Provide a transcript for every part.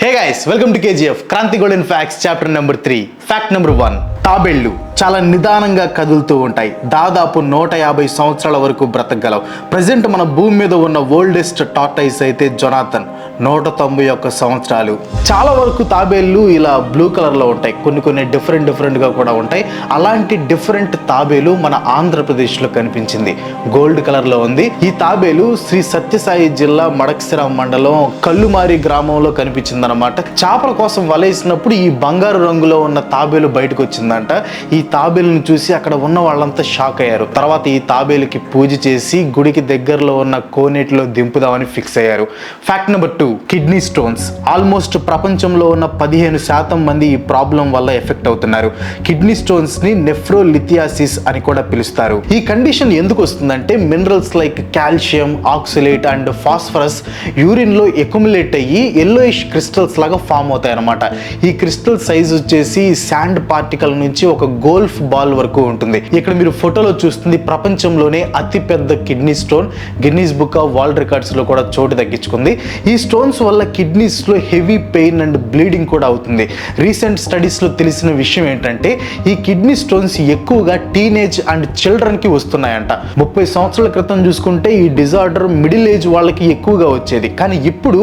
Hey guys, welcome to KGF Kranti golden facts chapter number 3. Fact number 1. తాబేళ్లు చాలా నిదానంగా కదులుతూ ఉంటాయి. దాదాపు 150 సంవత్సరాల వరకు బ్రతకగలవు. ప్రజెంట్ మన భూమి మీద ఉన్న ఓల్డెస్ట్ టార్టైస్ అయితే జొనాథన్ 191 సంవత్సరాలు. చాలా వరకు తాబేళ్లు ఇలా బ్లూ కలర్లో ఉంటాయి, కొన్ని డిఫరెంట్గా కూడా ఉంటాయి. అలాంటి డిఫరెంట్ తాబేలు మన ఆంధ్రప్రదేశ్లో కనిపించింది, గోల్డ్ కలర్లో ఉంది. ఈ తాబేలు శ్రీ సత్యసాయి జిల్లా మడకశిర మండలం కల్లుమారి గ్రామంలో కనిపించిందనమాట. చేపల కోసం వలేసినప్పుడు ఈ బంగారు రంగులో ఉన్న తాబేలు బయటకు వచ్చిందంట. ఈ తాబేలును చూసి అక్కడ ఉన్న వాళ్ళంతా షాక్ అయ్యారు. తర్వాత ఈ తాబేలుకి పూజ చేసి గుడికి దగ్గరలో ఉన్న కోనేటిలో దింపుదామని ఫిక్స్ అయ్యారు. Fact number 2. Kidney stones. Almost ప్రపంచంలో ఉన్న 15% మంది ఈ ప్రాబ్లం వల్ల ఎఫెక్ట్ అవుతున్నారు. కిడ్నీ స్టోన్స్ ని నెఫ్రోలిథియాసిస్ అని కూడా పిలుస్తారు. ఈ కండిషన్ ఎందుకు వస్తుందంటే minerals like calcium, oxalate and phosphorus urine లో ఎక్యుములేట్ అయ్యి ఎల్లోయిష్ క్రిస్టల్స్ లాగా ఫామ్ అవుతాయి అన్నమాట. ఈ క్రిస్టల్ సైజ్ వచ్చేసి శాండ్ పార్టికల్ నుంచి ఒక గోల్ఫ్ బాల్ వరకు ఉంటుంది. ఇక్కడ మీరు ఫోటోలో చూస్తుంది ప్రపంచంలోనే అతి పెద్ద kidney stone. Guinness book of world records లో కూడా చోటు దక్కించుకుంది. ఈ స్టోన్స్ వల్ల కిడ్నీస్ లో హెవీ పెయిన్ అండ్ బ్లీడింగ్ కూడా అవుతుంది. రీసెంట్ స్టడీస్ లో తెలిసిన విషయం ఏంటంటే ఈ కిడ్నీ స్టోన్స్ ఎక్కువగా టీనేజ్ అండ్ చిల్డ్రన్ కి వస్తున్నాయంట. 30 సంవత్సరాల క్రితం చూసుకుంటే ఈ డిజార్డర్ మిడిల్ ఏజ్ వాళ్ళకి ఎక్కువగా వచ్చేది, కానీ ఇప్పుడు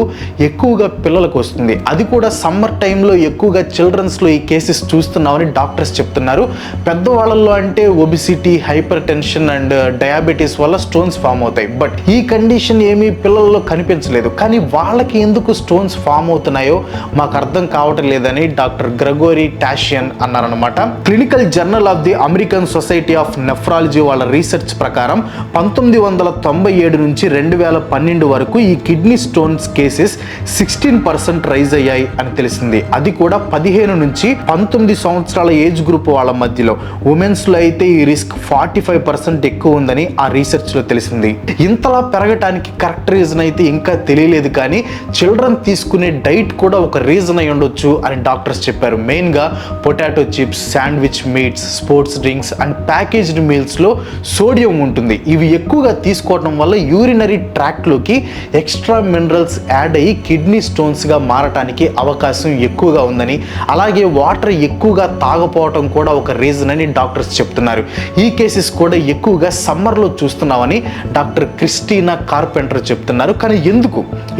ఎక్కువగా పిల్లలకు వస్తుంది. అది కూడా సమ్మర్ టైంలో ఎక్కువగా చిల్డ్రన్స్ లో ఈ కేసెస్ చూస్తున్నామని డాక్టర్స్ చెప్తున్నారు. పెద్దవాళ్ళలో అంటే obesity, hyper tension and diabetes వల్ల స్టోన్స్ ఫామ్ అవుతాయి. బట్ ఈ కండిషన్ ఏమీ పిల్లల్లో కనిపించలేదు, కానీ వాళ్ళకి ఎందుకు స్టోన్స్ ఫామ్ అవుతున్నాయో మాకు అర్థం కావటం లేదని డాక్టర్ గ్రెగోరీ టాషియన్ అన్నారనమాట. Clinical journal of the American society of nephrology వాళ్ళ రీసెర్చ్ ప్రకారం 1997 నుంచి 2012 వరకు ఈ కిడ్నీ స్టోన్స్ కేసెస్ 16% రైజ్ అయ్యాయి అని తెలిసింది. అది కూడా 15 నుంచి 19 సంవత్సరాల ఏజ్ గ్రూప్ వాళ్ళ మధ్యలో. ఉమెన్స్ లో అయితే ఈ రిస్క్ 45% ఎక్కువ ఉందని ఆ రీసెర్చ్ లో తెలిసింది. ఇంతలా పెరగటానికి కరెక్ట్ రీజన్ అయితే ఇంకా తెలియలేదు, కానీ చిల్డ్రన్ తీసుకునే డైట్ కూడా ఒక రీజన్ అయి ఉండొచ్చు అని డాక్టర్స్ చెప్పారు. మెయిన్ గా potato chips, sandwich meats, sports drinks and packaged meals లో సోడియం ఉంటుంది. ఇవి ఎక్కువగా తీసుకోవడం వల్ల యూరినరీ ట్రాక్ట్ లోకి ఎక్స్ట్రా మినరల్స్ యాడ్ అయ్యి కిడ్నీ స్టోన్స్ గా మారటానికి అవకాశం ఎక్కువగా ఉందని, అలాగే వాటర్ ఎక్కువగా తాగపోవటం కూడా ఒక రీజన్ అని డాక్టర్స్ చెప్తున్నారు. ఈ కేసెస్ కూడా ఎక్కువగా సమ్మర్లో చూస్తున్నామని డాక్టర్ క్రిస్టీనా కార్పెంటర్ చెప్తున్నారు. కానీ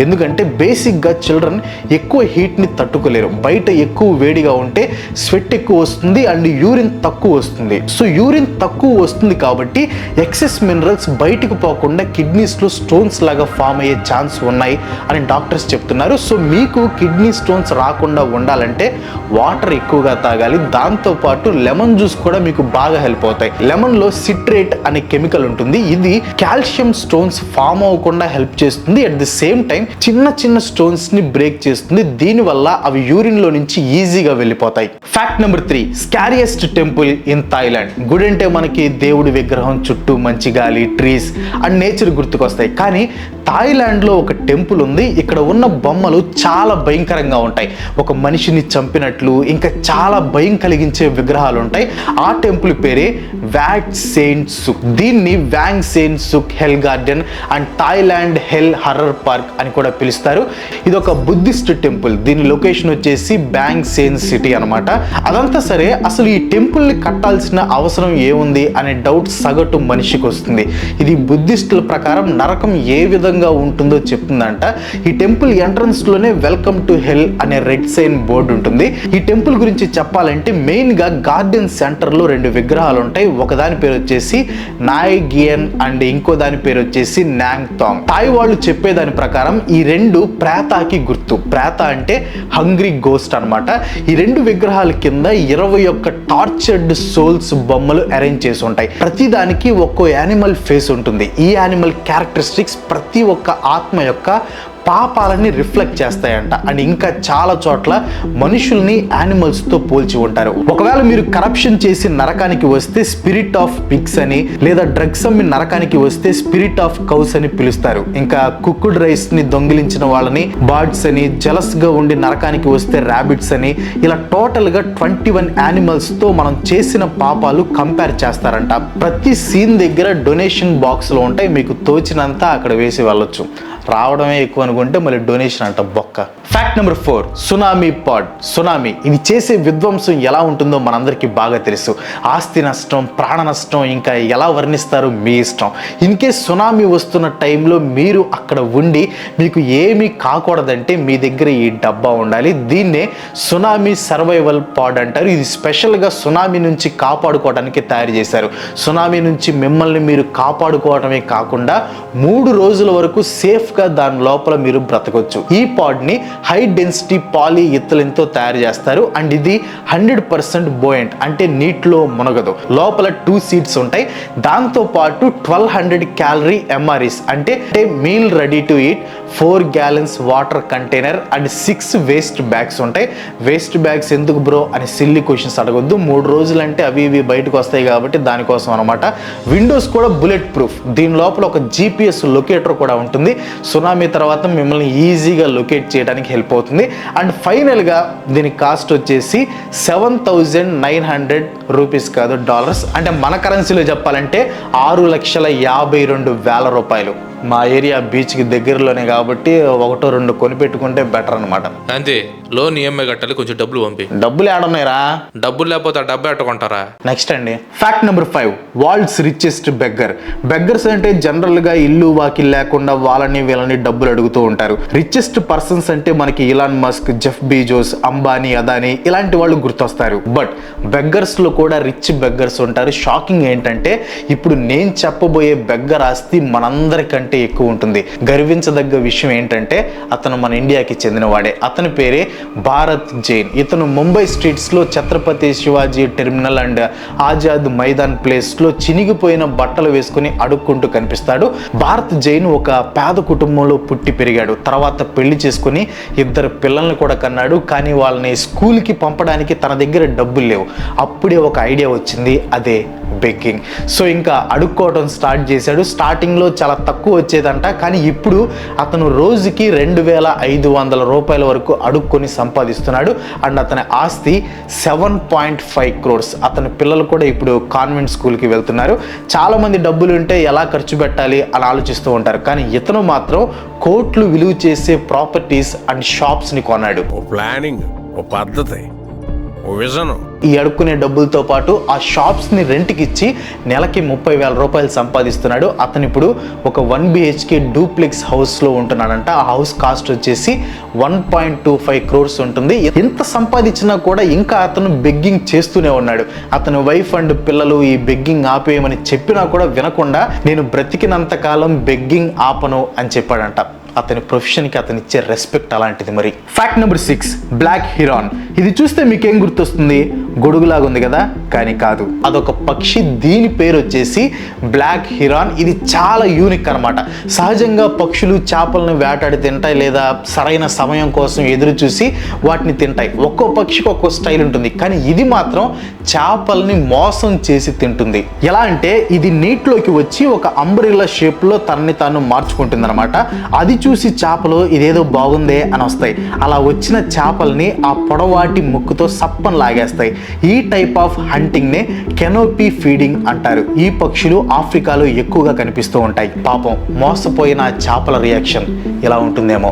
ఎందుకంటే బేసిక్గా చిల్డ్రన్ ఎక్కువ హీట్ని తట్టుకోలేరు. బయట ఎక్కువ వేడిగా ఉంటే స్వెట్ ఎక్కువ వస్తుంది అండ్ యూరిన్ తక్కువ వస్తుంది. సో యూరిన్ తక్కువ వస్తుంది కాబట్టి ఎక్సెస్ మినరల్స్ బయటకు పోకుండా కిడ్నీస్లో స్టోన్స్ లాగా ఫామ్ అయ్యే ఛాన్స్ ఉన్నాయి అని డాక్టర్స్ చెప్తున్నారు. సో మీకు కిడ్నీ స్టోన్స్ రాకుండా ఉండాలంటే వాటర్ ఎక్కువగా తాగాలి. దాంతోపాటు లెమన్ జ్యూస్ కూడా మీకు బాగా హెల్ప్ అవుతాయి. లెమన్ లో సిట్రేట్ అనే కెమికల్ ఉంటుంది. ఇది కాల్షియం స్టోన్స్ ఫామ్ అవ్వకుండా హెల్ప్ చేస్తుంది. అట్ ది సేమ్ టైం చిన్న స్టోన్స్ ని బ్రేక్ చేస్తుంది. దీనివల్ల అవి యూరిన్ లో నుంచి ఈజీగా వెళ్ళిపోతాయి. Fact number 3. Scariest temple in Thailand. గుడి అంటే మనకి దేవుడి విగ్రహం చుట్టూ మంచి గాలి, ట్రీస్ అండ్ నేచర్ గుర్తుకొస్తాయి. కానీ థాయిలాండ్ లో ఒక టెంపుల్ ఉంది. ఇక్కడ ఉన్న బొమ్మలు చాలా భయంకరంగా ఉంటాయి. ఒక మనిషిని చంపినట్లు, ఇంకా చాలా భయం కలిగించే విగ్రహాలు ఉంటాయి. ఆ టెంపుల్ పేరే వాట్ సెయింట్ సుక్. దీన్ని Wang Saen Suk hell garden and Thailand hell horror park అని కూడా పిలుస్తారు. ఇది ఒక బుద్ధిస్ట్ టెంపుల్. దీని లొకేషన్ వచ్చేసి బ్యాంగ్ సెయిన్ సిటీ అనమాట. అదంతా సరే, అసలు ఈ టెంపుల్ ని కట్టాల్సిన అవసరం ఏముంది అనే డౌట్ సగటు మనిషికి వస్తుంది. ఇది బుద్ధిస్టుల ప్రకారం నరకం ఏ విధంగా ఉంటుందో చెప్తుందంట. ఈ టెంపుల్ ఎంట్రన్స్ లోనే వెల్కమ్ టు హెల్ అనే రెడ్ సైన్ బోర్డు ఉంటుంది. ఈ టెంపుల్ గురించి చెప్పాలంటే మెయిన్ గా గార్డెన్ సెంటర్ లో 2 విగ్రహాలు ఉంటాయి. ఒకదాని పేరు వచ్చేసి నాయ్ గియన్ అండ్ ఇంకో దాని పేరు వచ్చేసి నాంగ్ తాంగ్. తాయ్ వాళ్ళు చెప్పేదాని ప్రకారం ఈ 2 ప్రేతాకి గుర్తు. ప్రేత అంటే హంగ్రీ గోస్ట్ అనమాట. ఈ 2 విగ్రహాల కింద 21 టార్చర్డ్ సోల్స్ బొమ్మలు అరేంజ్ చేసి ఉంటాయి. ప్రతి దానికి ఒక్కో యానిమల్ ఫేస్ ఉంటుంది. ఈ యానిమల్ క్యారెక్టరిస్టిక్స్ ప్రతి ఒక్క ఆత్మ యొక్క పాపాలని రిఫ్లెక్ట్ చేస్తాయంట. అండ్ ఇంకా చాలా చోట్ల మనుషుల్ని యానిమల్స్తో పోల్చి ఉంటారు. ఒకవేళ మీరు కరప్షన్ చేసి నరకానికి వస్తే స్పిరిట్ ఆఫ్ పిగ్స్ అని, లేదా డ్రగ్స్ అమ్మి నరకానికి వస్తే స్పిరిట్ ఆఫ్ కౌస్ అని పిలుస్తారు. ఇంకా కుక్కుడ్ రైస్ ని దొంగిలించిన వాళ్ళని బర్డ్స్ అని, జలస్ గా ఉండి నరకానికి వస్తే ర్యాబిట్స్ అని, ఇలా టోటల్ గా 21 యానిమల్స్ తో మనం చేసిన పాపాలు కంపేర్ చేస్తారంట. ప్రతి సీన్ దగ్గర డొనేషన్ బాక్స్ లో ఉంటాయి, మీకు తోచినంత అక్కడ వేసి వెళ్ళొచ్చు. రావడమే ఎక్కువ అనుకుంటే మళ్ళీ డొనేషన్ అంట బొక్క. ఫ్యాక్ట్ నెంబర్ 4, సునామీ పాడ్. సునామీ ఇది చేసే విధ్వంసం ఎలా ఉంటుందో మనందరికీ బాగా తెలుసు. ఆస్తి నష్టం, ప్రాణ నష్టం, ఇంకా ఎలా వర్ణిస్తారు మీ ఇష్టం. ఇన్ కేస్ సునామీ వస్తున్న టైంలో మీరు అక్కడ ఉండి మీకు ఏమీ కాకూడదంటే మీ దగ్గర ఈ డబ్బా ఉండాలి. దీన్నే సునామీ సర్వైవల్ పాడ్ అంటారు. ఇది స్పెషల్గా సునామీ నుంచి కాపాడుకోవడానికి తయారు చేశారు. సునామీ నుంచి మిమ్మల్ని మీరు కాపాడుకోవడమే కాకుండా 3 రోజుల వరకు సేఫ్గా దాని లోపల మీరు బ్రతకొచ్చు. ఈ పాడ్ని హై డెన్సిటీ పాలీ ఇథిలిన్తో తయారు చేస్తారు. అండ్ ఇది 100% బోయంట్, అంటే నీటిలో మునగదు. లోపల 2 సీట్స్ ఉంటాయి. దాంతో పాటు 1200 క్యాలరీ ఎంఆర్ఈస్ అంటే meal ready to eat, 4 gallons water container and 6 waste bags ఉంటాయి. వేస్ట్ బ్యాగ్స్ ఎందుకు బ్రో అని సిల్లీ క్వశ్చన్స్ అడగొద్దు. 3 రోజులు అంటే అవి ఇవి బయటకు వస్తాయి కాబట్టి దానికోసం అనమాట. విండోస్ కూడా బుల్లెట్ ప్రూఫ్. దీని లోపల ఒక GPS లొకేటర్ కూడా ఉంటుంది. సునామీ తర్వాత మిమ్మల్ని ఈజీగా లొకేట్ చేయడానికి హెల్ప్ అవుతుంది. అండ్ ఫైనల్గా దీని కాస్ట్ వచ్చేసి 7,900 రూపీస్ కాదు, డాలర్స్. అంటే మన కరెన్సీలో చెప్పాలంటే 6,52,000 రూపాయలు. మా ఏరియా బీచ్కి దగ్గరలోనే కాబట్టి 1-2 కొనిపెట్టుకుంటే బెటర్ అనమాట. అంతే, లోన్ ఈఎంఐ కట్టాలి, కొంచెం డబ్బులు పంపి. డబ్బులు ఏడున్నాయిరా? డబ్బులు లేకపోతే ఆ డబ్బు ఎట్టుకుంటారా? నెక్స్ట్ అండి, fact number 5, world's richest beggar. Beggars అంటే జనరల్గా ఇల్లు వాకిల్ లేకుండా వాళ్ళని వీళ్ళని డబ్బులు అడుగుతూ ఉంటారు. రిచెస్ట్ పర్సన్స్ అంటే మనకి Elon Musk, Jeff Bezos, Ambani, Adani ఇలాంటి వాళ్ళు గుర్తొస్తారు. బట్ బెగ్గర్స్లో కూడా రిచ్ బెగ్గర్స్ ఉంటారు. షాకింగ్ ఏంటంటే ఇప్పుడు నేను చెప్పబోయే బెగ్గర్ ఆస్తి మనందరికంటే ఎక్కువ ఉంటుంది. గర్వించదగ్గ విషయం ఏంటంటే అతను మన ఇండియాకి చెందినవాడే. అతని పేరే భారత్ జైన్. ఇతను ముంబై స్ట్రీట్స్లో ఛత్రపతి శివాజీ టెర్మినల్ అండ్ ఆజాద్ మైదాన్ ప్లేస్లో చినిగిపోయిన బట్టలు వేసుకుని అడుక్కుంటూ కనిపిస్తాడు. భారత్ జైన్ ఒక పేద కుటుంబంలో పుట్టి పెరిగాడు. తర్వాత పెళ్లి చేసుకుని 2 పిల్లల్ని కూడా కన్నాడు. కానీ వాళ్ళని స్కూల్కి పంపడానికి తన దగ్గర డబ్బులు లేవు. అప్పుడే ఒక ఐడియా వచ్చింది, అదే బెగ్గింగ్. సో ఇంకా అడుక్కోవడం స్టార్ట్ చేశాడు. స్టార్టింగ్లో చాలా తక్కువ వచ్చేదంట, కానీ ఇప్పుడు అతను రోజుకి 2,500 రూపాయల వరకు అడుక్కొని సంపాదిస్తున్నాడు. అండ్ అతని ఆస్తి 7.5 crores. అతని పిల్లలు కూడా ఇప్పుడు కాన్వెంట్ స్కూల్కి వెళ్తున్నారు. చాలామంది డబ్బులు ఉంటే ఎలా ఖర్చు పెట్టాలి అని ఆలోచిస్తూ ఉంటారు, కానీ ఇతను మాత్రం కోట్లు విలువ చేసే ప్రాపర్టీస్ అండ్ షాప్స్ని కొన్నాడు. ప్లానింగ్, పద్ధతి, విజన్. ఈ అడుక్కునే డబ్బులతో పాటు ఆ షాప్స్ని రెంట్కి ఇచ్చి నెలకి 30,000 రూపాయలు సంపాదిస్తున్నాడు. అతను ఇప్పుడు ఒక 1 BHK డూప్లెక్స్ హౌస్లో ఉంటున్నాడంట. ఆ హౌస్ కాస్ట్ వచ్చేసి 1.25 crores ఉంటుంది. ఎంత సంపాదించినా కూడా ఇంకా అతను బెగ్గింగ్ చేస్తూనే ఉన్నాడు. అతని వైఫ్ అండ్ పిల్లలు ఈ బెగ్గింగ్ ఆపేయమని చెప్పినా కూడా వినకుండా నేను బ్రతికినంత కాలం బెగ్గింగ్ ఆపను అని చెప్పాడంట. అతని ప్రొఫెషన్కి అతను ఇచ్చే రెస్పెక్ట్ అలాంటిది. మరి ఫ్యాక్ట్ నెంబర్ 6, బ్లాక్ హిరాన్. ఇది చూస్తే మీకేం గుర్తొస్తుంది? గొడుగులాగా ఉంది కదా, కానీ కాదు, అదొక పక్షి. దీని పేరు వచ్చేసి బ్లాక్ హిరాన్. ఇది చాలా యూనిక్ అనమాట. సహజంగా పక్షులు చేపలను వేటాడి తింటాయి లేదా సరైన సమయం కోసం ఎదురు చూసి వాటిని తింటాయి. ఒక్కో పక్షికి ఒక్కో స్టైల్ ఉంటుంది, కానీ ఇది మాత్రం చేపల్ని మోసం చేసి తింటుంది. ఎలా అంటే ఇది నీటిలోకి వచ్చి ఒక అంబ్రెల్లా షేప్లో తనని తాను మార్చుకుంటుంది అనమాట. అది చూసి చేపలు ఇదేదో బాగుందే అని వస్తాయి. అలా వచ్చిన చేపల్ని ఆ పొడవాటి ముక్కుతో సప్పని లాగేస్తాయి. ఈ టైప్ ఆఫ్ హంటింగ్ నే కెనోపీ ఫీడింగ్ అంటారు. ఈ పక్షులు ఆఫ్రికాలో ఎక్కువగా కనిపిస్తూ ఉంటాయి. పాపం మోసపోయిన చేపల రియాక్షన్ ఇలా ఉంటుందేమో.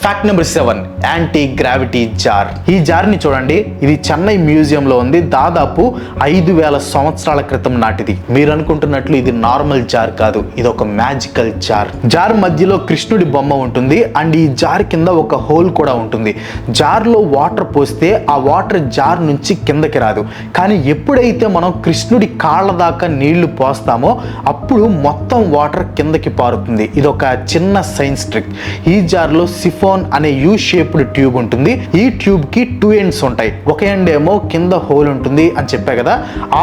Fact number 7, anti gravity jar. ఈ జార్ని చూడండి, ఇది చెన్నై మ్యూజియంలో ఉంది. దాదాపు 5,000 సంవత్సరాల క్రితం నాటిది. మీరు అనుకుంటున్నట్లు ఇది నార్మల్ జార్ కాదు, ఇది ఒక మ్యాజికల్ జార్. జార్ మధ్యలో కృష్ణుడి బొమ్మ ఉంటుంది. అండ్ ఈ జార్ కింద ఒక హోల్ కూడా ఉంటుంది. జార్లో వాటర్ పోస్తే ఆ వాటర్ జార్ నుంచి కిందకి రాదు. కానీ ఎప్పుడైతే మనం కృష్ణుడి కాళ్ళ దాకా నీళ్లు పోస్తామో అప్పుడు మొత్తం వాటర్ కిందకి పారుతుంది. ఇది ఒక చిన్న సైన్స్ ట్రిక్. ఈ జార్లో సిఫాన్ అనే యూ షేప్డ్ ట్యూబ్ ఉంటుంది. ఈ ట్యూబ్ కి 2 ends ఉంటాయి. ఒక ఎండ్ ఏమో కింద హోల్ ఉంటుంది అని చెప్పా కదా,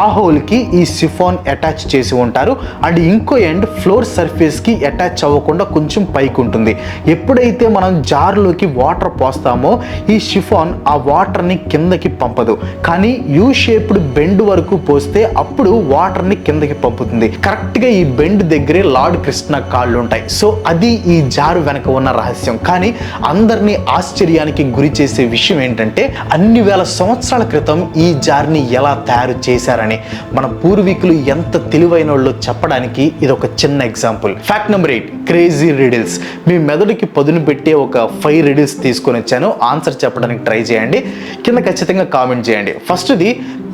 ఆ హోల్ కి ఈ సిఫాన్ అటాచ్ చేసి ఉంటారు. అండ్ ఇంకో ఎండ్ ఫ్లోర్ సర్ఫేస్ కి అటాచ్ అవ్వకుండా కొంచెం పైకి ఉంటుంది. ఎప్పుడైతే మనం జార్లోకి వాటర్ పోస్తామో ఈ సిఫాన్ ఆ వాటర్ ని కిందకి పంపదు. కానీ యూ షేప్డ్ బెండ్ వరకు పోస్తే అప్పుడు వాటర్ ని కిందకి పంపుతుంది. కరెక్ట్ గా ఈ బెండ్ దగ్గరే లార్డ్ కృష్ణ కాళ్ళు ఉంటాయి. సో అది ఈ జారు వెనక ఉన్న రహస్యం. కానీ అందరినీ ఆశ్చర్యానికి గురి చేసే విషయం ఏంటంటే అన్ని వేల సంవత్సరాల క్రితం ఈ జార్ని ఎలా తయారు చేశారని మన పూర్వీకులు ఎంత తెలివైన వాళ్ళు చెప్పడానికి ఇది ఒక చిన్న example. Fact number 8, crazy riddles. మీ మెదడుకి పదును పెట్టే ఒక 5 రిడిల్స్ తీసుకొని వచ్చాను. ఆన్సర్ చెప్పడానికి ట్రై చేయండి, కింద ఖచ్చితంగా కామెంట్ చేయండి. ఫస్ట్ది,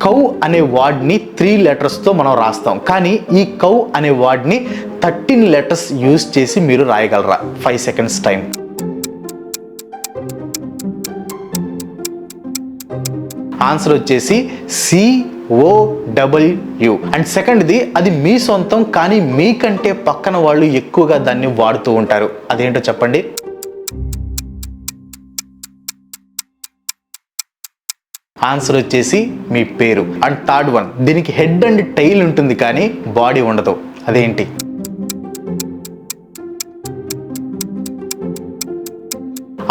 కౌ అనే వర్డ్ని 3 లెటర్స్తో మనం రాస్తాం, కానీ ఈ కౌ అనే వర్డ్ని 13 లెటర్స్ యూజ్ చేసి మీరు రాయగలరా? 5 సెకండ్స్ టైం. ఆన్సర్ వచ్చేసి COW. అండ్ సెకండ్ది, అది మీ సొంతం కానీ మీకంటే పక్కన వాళ్ళు ఎక్కువగా దాన్ని వాడుతూ ఉంటారు. అదేంటో చెప్పండి. ఆన్సర్ వచ్చేసి మీ పేరు. అండ్ థర్డ్ వన్, దీనికి హెడ్ అండ్ టైల్ ఉంటుంది కానీ బాడీ ఉండదు. అదేంటి?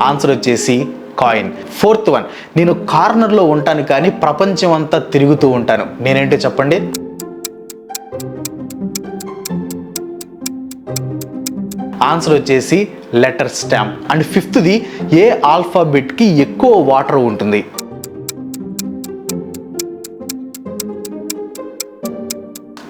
ఆన్సర్ వచ్చేసి కాయిన్. ఫోర్త్ వన్, నేను కార్నర్లో ఉంటాను కానీ ప్రపంచం అంతా తిరుగుతూ ఉంటాను. నేనేంటో చెప్పండి. ఆన్సర్ వచ్చేసి లెటర్ స్టాంప్. అండ్ ఫిఫ్త్ది, ఏ ఆల్ఫాబెట్కి ఎక్కువ వాటర్ ఉంటుంది?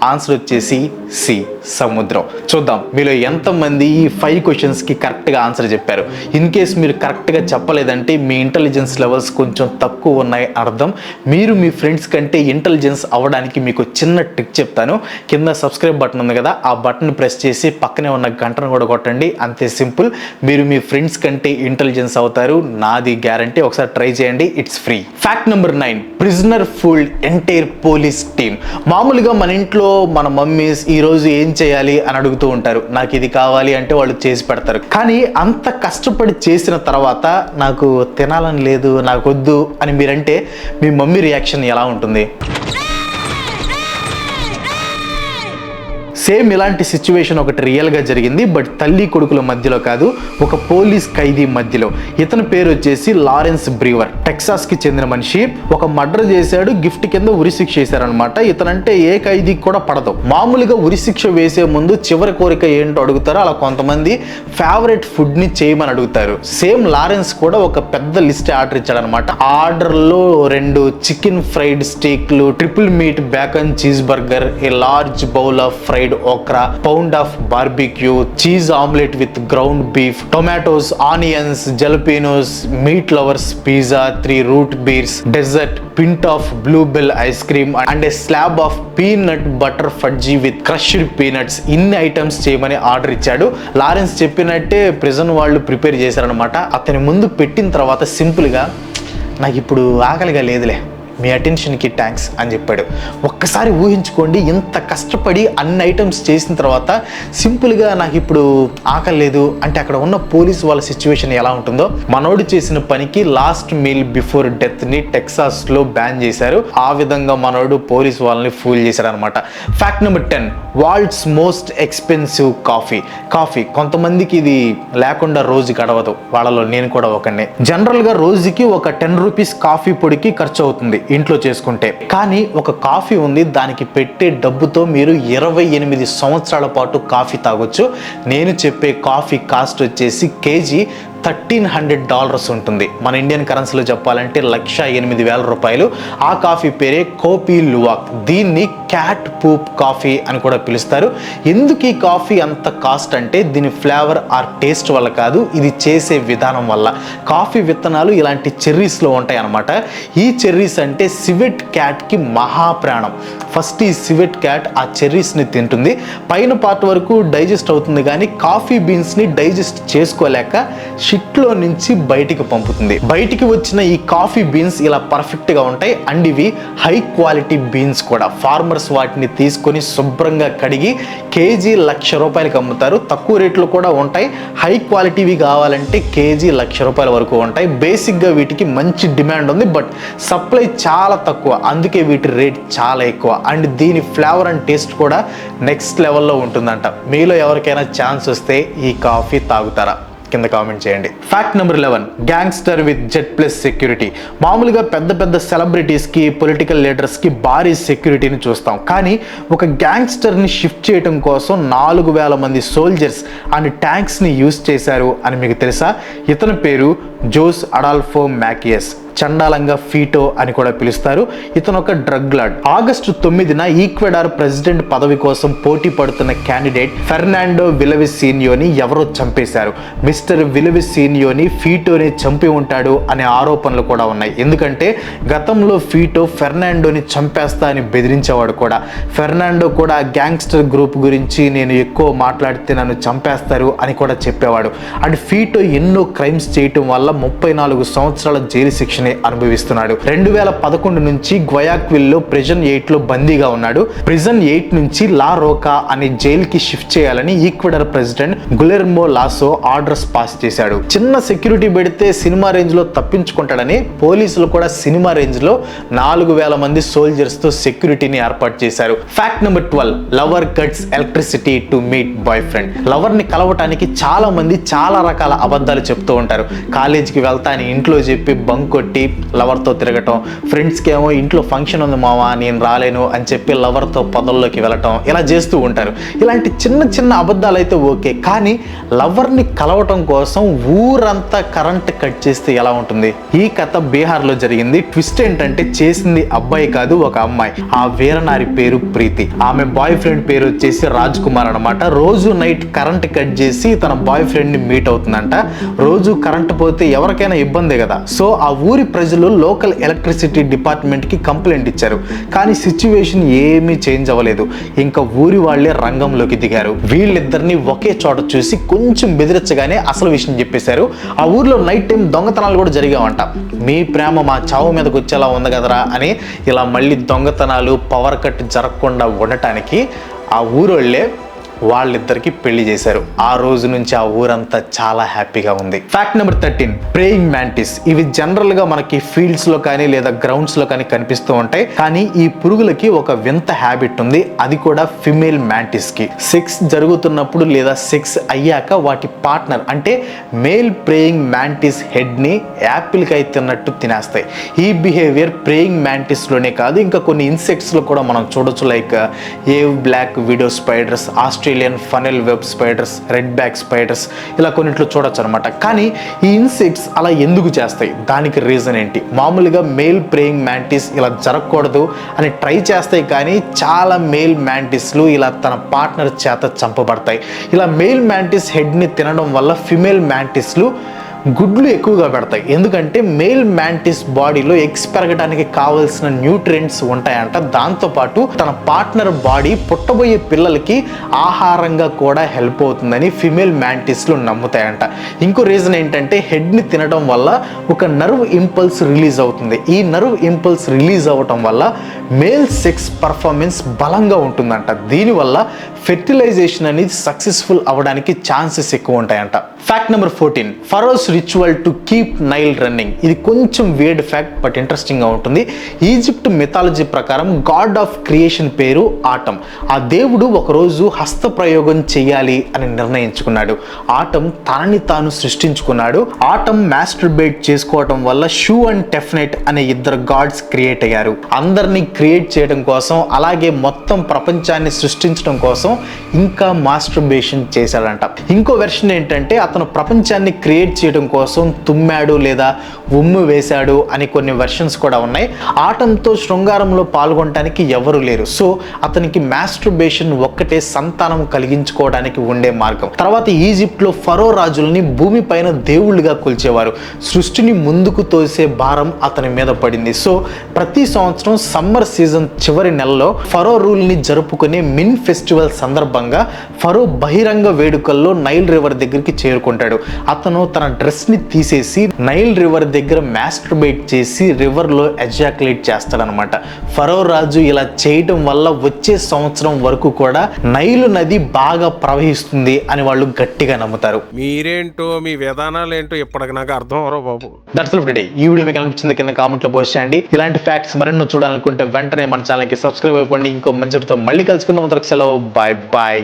ఆన్సర్ వచ్చేసి సి, సముద్రం. చూద్దాం మీలో ఎంతమంది ఈ 5 క్వశ్చన్స్కి కరెక్ట్గా ఆన్సర్ చెప్పారు. ఇన్ కేస్ మీరు కరెక్ట్గా చెప్పలేదంటే మీ ఇంటెలిజెన్స్ లెవెల్స్ కొంచెం తక్కువ ఉన్నాయి అర్థం. మీరు మీ ఫ్రెండ్స్ కంటే ఇంటెలిజెన్స్ అవ్వడానికి మీకు చిన్న ట్రిక్ చెప్తాను. కింద సబ్స్క్రైబ్ బటన్ ఉంది కదా, ఆ బటన్ ప్రెస్ చేసి పక్కనే ఉన్న గంటను కూడా కొట్టండి. అంతే సింపుల్. మీరు మీ ఫ్రెండ్స్ కంటే ఇంటెలిజెన్స్ అవుతారు, నాది గ్యారంటీ. ఒకసారి ట్రై చేయండి, it's free. Fact number 9, prisoner fooled entire police team. మామూలుగా మన ఇంట్లో మన మమ్మీస్ ఈరోజు ఏం చేయాలి అని అడుగుతూ ఉంటారు. నాకు ఇది కావాలి అంటే వాళ్ళు చేసి పెడతారు. కానీ అంత కష్టపడి చేసిన తర్వాత నాకు తినాలని లేదు, నాకు వద్దు అని మీరంటే మీ మమ్మీ రియాక్షన్ ఎలా ఉంటుంది? సేమ్ ఇలాంటి సిచ్యువేషన్ ఒకటి రియల్గా జరిగింది, బట్ తల్లి కొడుకుల మధ్యలో కాదు, ఒక పోలీస్ ఖైదీ మధ్యలో. ఇతని పేరు వచ్చేసి లారెన్స్ బ్రీవర్. టెక్సాస్కి చెందిన మనిషి. ఒక మర్డర్ చేశాడు, గిఫ్ట్ కింద ఉరిశిక్ష వేశారనమాట. ఇతనంటే ఏ ఖైదీకి కూడా పడదు. మామూలుగా ఉరిశిక్ష వేసే ముందు చివరి కోరిక ఏంటో అడుగుతారో అలా కొంతమంది ఫేవరెట్ ఫుడ్ని చేయమని అడుగుతారు. సేమ్ లారెన్స్ కూడా ఒక పెద్ద లిస్ట్ ఆర్డర్ ఇచ్చాడనమాట. ఆర్డర్లో 2 చికెన్ ఫ్రైడ్ స్టేక్లు, triple meat bacon cheeseburger, a large bowl of fried okra, pound of barbecue, cheese omelette with ground beef, tomatoes, onions, jalapenos, meat lovers pizza, 3 root beers, dessert, pint of bluebell ice cream and a slab of peanut butter fudgy with crushed peanuts. ఇన్ని items చేయమని order ఇచ్చాడు. Lawrence చెప్పినట్టే prison వాళ్ళు prepare చేశారనమాట. అతని ముందు పెట్టిన తర్వాత సింపుల్గా, నాకు ఇప్పుడు ఆకలిగా లేదులే, మీ అటెన్షన్కి థ్యాంక్స్ అని చెప్పాడు. ఒక్కసారి ఊహించుకోండి, ఇంత కష్టపడి అన్ని ఐటమ్స్ చేసిన తర్వాత సింపుల్గా నాకు ఇప్పుడు ఆకలి లేదు అంటే అక్కడ ఉన్న పోలీసు వాళ్ళ సిచ్యువేషన్ ఎలా ఉంటుందో. మనోడు చేసిన పనికి లాస్ట్ మీల్ బిఫోర్ డెత్ని టెక్సాస్లో బ్యాన్ చేశారు. ఆ విధంగా మనోడు పోలీసు వాళ్ళని ఫూల్ చేశారు అనమాట. Fact number 10, world's most expensive coffee. కొంతమందికి ఇది లేకుండా రోజు గడవదు, వాళ్ళలో నేను కూడా ఒకనే. జనరల్గా రోజుకి ఒక 10 రూపీస్ కాఫీ పొడికి ఖర్చు అవుతుంది ఇంట్లో చేసుకుంటే. కానీ ఒక కాఫీ ఉంది, దానికి పెట్టే డబ్బుతో మీరు 28 సంవత్సరాల పాటు కాఫీ తాగొచ్చు. నేను చెప్పే కాఫీ కాస్ట్ వచ్చేసి కేజీ $1,300 ఉంటుంది. మన ఇండియన్ కరెన్సీలో చెప్పాలంటే 1,08,000 రూపాయలు. ఆ కాఫీ పేరే కోపీ లువాక్. దీన్ని క్యాట్ పూప్ కాఫీ అని కూడా పిలుస్తారు. ఎందుకు ఈ కాఫీ అంత కాస్ట్ అంటే దీని ఫ్లేవర్ ఆర్ టేస్ట్ వల్ల కాదు, ఇది చేసే విధానం వల్ల. కాఫీ విత్తనాలు ఇలాంటి చెర్రీస్లో ఉంటాయి అన్నమాట. ఈ చెర్రీస్ అంటే సివెట్ క్యాట్కి మహాప్రాణం. ఫస్ట్ ఈ సివెట్ క్యాట్ ఆ చెర్రీస్ని తింటుంది, పైన పార్ట్ వరకు డైజెస్ట్ అవుతుంది, కానీ కాఫీ బీన్స్ని డైజెస్ట్ చేసుకోలేక షిట్లో నుంచి బయటికి పంపుతుంది. బయటికి వచ్చిన ఈ కాఫీ బీన్స్ ఇలా పర్ఫెక్ట్గా ఉంటాయి. అండ్ ఇవి హై క్వాలిటీ బీన్స్ కూడా. ఫార్మర్స్ వాటిని తీసుకొని శుభ్రంగా కడిగి కేజీ ₹1,00,000 అమ్ముతారు. తక్కువ రేట్లో కూడా ఉంటాయి. హై క్వాలిటీవి కావాలంటే కేజీ ₹1,00,000 వరకు ఉంటాయి. బేసిక్గా వీటికి మంచి డిమాండ్ ఉంది, బట్ సప్లై చాలా తక్కువ, అందుకే వీటి రేట్ చాలా ఎక్కువ. అండ్ దీని ఫ్లేవర్ అండ్ టేస్ట్ కూడా నెక్స్ట్ లెవెల్లో ఉంటుందంట. మీలో ఎవరికైనా ఛాన్స్ వస్తే ఈ కాఫీ తాగుతారా? కింద కామెంట్ చేయండి. Fact number 11, gangster with Z plus security. మామూలుగా పెద్ద పెద్ద సెలబ్రిటీస్కి, పొలిటికల్ లీడర్స్కి భారీ సెక్యూరిటీని చూస్తాం. కానీ ఒక గ్యాంగ్స్టర్ని షిఫ్ట్ చేయడం కోసం 4,000 మంది సోల్జర్స్ అండ్ ట్యాంక్స్ని యూజ్ చేశారు అని మీకు తెలుసా? ఇతని పేరు జోస్ అడాల్ఫో మ్యాకియస్, చండాలంగా ఫీటో అని కూడా పిలుస్తారు. ఇతను ఒక డ్రగ్ లార్డ్. ఆగస్టు 9న ఈక్వెడార్ ప్రెసిడెంట్ పదవి కోసం పోటీ పడుతున్న క్యాండిడేట్ ఫెర్నాండో విలవిసీనియోని ఎవరో చంపేశారు. మిస్టర్ విలవిసీనియోని ఫీటోని చంపి ఉంటాడు అనే ఆరోపణలు కూడా ఉన్నాయి. ఎందుకంటే గతంలో ఫీటో ఫెర్నాండోని చంపేస్తా అని బెదిరించేవాడు కూడా. ఫెర్నాండో కూడా గ్యాంగ్స్టర్ గ్రూప్ గురించి నేను ఎక్కువ మాట్లాడితే నన్ను చంపేస్తారు అని కూడా చెప్పేవాడు. అండ్ ఫీటో ఎన్నో క్రైమ్స్ చేయటం వల్ల 34 సంవత్సరాల జైలు శిక్షని అనుభవిస్తున్నాడు. 2011 నుంచి గ్వయాక్విల్లో ప్రిజన్ 8లో బందీగా ఉన్నాడు. ప్రిజన్ 8 నుంచి లా రోకా అనే జైలుకి షిఫ్ట్ చేయాలని Ecuador president Guillermo lasso orders pass చేశాడు. చిన్న సెక్యూరిటీ పెడితే సినిమా రేంజ్ లో తప్పించుకుంటాడని పోలీసులు కూడా సినిమా రేంజ్ లో 4,000 మంది సోల్జర్స్ తో సెక్యూరిటీని ఏర్పాటు చేశారు. Fact number 12, lover cuts electricity to meet boy friend. Lover ని కలవటానికి చాలా మంది చాలా రకాల అబద్ధాలు చెప్తూ ఉంటారు. కాలేజీకి వెళ్తా అని ఇంట్లో చెప్పి బంక్ కొట్టి లవర్తో తిరగటం, ఫ్రెండ్స్కి ఏమో ఇంట్లో ఫంక్షన్ ఉంది మావా నేను రాలేను అని చెప్పి లవర్తో పొదల్లోకి వెళ్ళటం, ఇలా చేస్తూ ఉంటారు. ఇలాంటి చిన్న చిన్న అబద్ధాలు అయితే ఓకే, కానీ లవర్ని కలవటం కోసం ఊరంతా కరెంట్ కట్ చేస్తే ఎలా ఉంటుంది? ఈ కథ బీహార్లో జరిగింది. ట్విస్ట్ ఏంటంటే చేసింది అబ్బాయి కాదు, ఒక అమ్మాయి. ఆ వీరనారి పేరు ప్రీతి. ఆమె బాయ్ ఫ్రెండ్ పేరు వచ్చేసి రాజ్ కుమార్ అనమాట. రోజు నైట్ కరెంట్ కట్ చేసి తన బాయ్ ఫ్రెండ్ ని మీట్ అవుతుందంట. రోజు కరెంట్ పోతే ఎవరికైనా ఇబ్బందే కదా. సో ఆ ఊరి ప్రజలు లోకల్ ఎలక్ట్రిసిటీ డిపార్ట్మెంట్ కి కంప్లైంట్ ఇచ్చారు. కానీ సిచ్యువేషన్ ఏమీ చేంజ్ అవ్వలేదు. ఇంకా ఊరి వాళ్ళే రంగంలోకి దిగారు. వీళ్ళిద్దరిని ఒకే చోట చూసి కొంచెం బెదిరించగానే అసలు విషయం చెప్పేశారు. ఆ ఊర్లో నైట్ టైం దొంగతనాలు కూడా జరిగావంట. మీ ప్రేమ మా చావు మీదకి వచ్చేలా ఉంది కదరా అని ఇలా మళ్ళీ దొంగతనాలు, పవర్ కట్ జరగకుండా ఉండటానికి ఆ ఊరోళ్ళే వాళ్ళిద్దరికి పెళ్లి చేశారు. ఆ రోజు నుంచి ఆ ఊరంతా చాలా హ్యాపీగా ఉంది. Fact number 13, praying mantis. ఇవి జనరల్ గా మనకి ఫీల్డ్స్ లో కానీ లేదా గ్రౌండ్స్ లో కానీ కనిపిస్తూ ఉంటాయి. కానీ ఈ పురుగులకి ఒక వింత హ్యాబిట్ ఉంది. అది కూడా ఫిమేల్ మ్యాంటిస్ కి. సెక్స్ జరుగుతున్నప్పుడు లేదా సెక్స్ అయ్యాక వాటి పార్ట్నర్ అంటే మేల్ ప్రేయింగ్ మ్యాంటిస్ హెడ్ ని యాపిల్ కాయ తిన్నట్టు తినేస్తాయి. ఈ బిహేవియర్ ప్రేయింగ్ మ్యాంటిస్ లోనే కాదు, ఇంకా కొన్ని ఇన్సెక్ట్స్ లో కూడా మనం చూడొచ్చు. లైక్ ఏవ్ black widow spiders, Australian funnel web spiders, red back spiders, ఇలా కొన్నిట్లో చూడొచ్చు అనమాట. కానీ ఈ ఇన్సెక్ట్స్ అలా ఎందుకు చేస్తాయి? దానికి రీజన్ ఏంటి? మామూలుగా మేల్ ప్రేయింగ్ మ్యాంటిస్ ఇలా జరగకూడదు అని ట్రై చేస్తాయి, కానీ చాలా మేల్ మ్యాంటిస్లు ఇలా తన పార్ట్నర్ చేత చంపబడతాయి. ఇలా మేల్ మ్యాంటిస్ హెడ్ని తినడం వల్ల ఫిమేల్ మ్యాంటిస్లు గుడ్లు ఎక్కువగా పెడతాయి. ఎందుకంటే మేల్ మ్యాంటిస్ బాడీలో ఎగ్స్ పెరగడానికి కావలసిన న్యూట్రియంట్స్ ఉంటాయంట. దాంతోపాటు తన పార్ట్నర్ బాడీ పుట్టబోయే పిల్లలకి ఆహారంగా కూడా హెల్ప్ అవుతుందని ఫిమేల్ మ్యాంటిస్లు నమ్ముతాయంట. ఇంకో రీజన్ ఏంటంటే హెడ్ని తినడం వల్ల ఒక నర్వ్ ఇంపల్స్ రిలీజ్ అవుతుంది. ఈ నర్వ్ ఇంపల్స్ రిలీజ్ అవ్వటం వల్ల మేల్ సెక్స్ పర్ఫార్మెన్స్ బలంగా ఉంటుందంట. దీనివల్ల ఫెర్టిలైజేషన్ అనేది సక్సెస్ఫుల్ అవ్వడానికి ఛాన్సెస్ ఎక్కువ ఉంటాయంట. Fact number 14, pharaohs ritual to keep Nile running. ఇది కొంచెం వేర్డ్ ఫ్యాక్ట్ బట్ ఇంట్రెస్టింగ్ గా ఉంటుంది. ఈజిప్ట్ మిథాలజీ ప్రకారం గాడ్ ఆఫ్ క్రియేషన్ పేరు ఆటమ్. ఆ దేవుడు ఒకరోజు హస్తప్రయోగం చేయాలి అని నిర్ణయించుకున్నాడు. ఆటమ్ తనని తాను సృష్టించుకున్నాడు. ఆటమ్ మాస్టర్బేట్ చేసుకోవటం వల్ల షూ అండ్ టెఫ్నెట్ అనే ఇద్దరు గాడ్స్ క్రియేట్ అయ్యారు. అందరినీ క్రియేట్ చేయడం కోసం, అలాగే మొత్తం ప్రపంచాన్ని సృష్టించడం కోసం ఇంకా మాస్టర్బేషన్ చేశాడంట. ఇంకో వెర్షన్ ఏంటంటే అతను ప్రపంచాన్ని క్రియేట్ చేయడం కోసం తుమ్మాడు లేదా ఉమ్ము వేశాడు అని కొన్ని వెర్షన్స్ కూడా ఉన్నాయి. ఆటంతో శృంగారంలో పాల్గొనడానికి ఎవరు లేరు. సో అతనికి మాస్టర్బేషన్ ఒక్కటే సంతానం కలిగించుకోవడానికి ఉండే మార్గం. తర్వాత ఈజిప్ట్లో ఫరో రాజుల్ని భూమి పైన దేవుళ్ళుగా కొలిచేవారు. సృష్టిని ముందుకు తోసే భారం అతని మీద పడింది. సో ప్రతి సంవత్సరం సమ్మర్ సీజన్ చివరి నెలలో ఫరో రూల్ని జరుపుకునే మిన్ ఫెస్టివల్ సందర్భంగా ఫరో బహిరంగ వేడుకల్లో నైల్ రివర్ దగ్గరికి చేరుకుంటాడు. అతను తన డ్రెస్ని తీసేసి నైల్ రివర్ దగ్గర మాస్టర్బేట్ చేసి రివర్లో ఎజాక్యులేట్ చేస్తాడనమాట. ఫరో రాజు ఇలా చేయడం వల్ల వచ్చే సంవత్సరం వరకు కూడా నైలు నది బాగా ప్రవహిస్తుంది అని వాళ్ళు గట్టిగా నమ్ముతారు. మీరేంటో మీ విధానాలు ఏంటో ఇప్పటికి నాకు అర్థం అవరో బాబు. That's all for today. ఈ వీడియో మీకు అనిపించింది కింద కామెంట్ లో పోస్ట్ చేయండి. ఇలాంటి ఫ్యాక్ట్స్ మరెన్నో చూడాలనుకుంటే వెంటనే మన ఛానల్ కి సబ్స్క్రైబ్ అయిపోండి. ఇంకో మంచితో మళ్ళీ కలుసుకుందాం. సెలవు. Bye bye.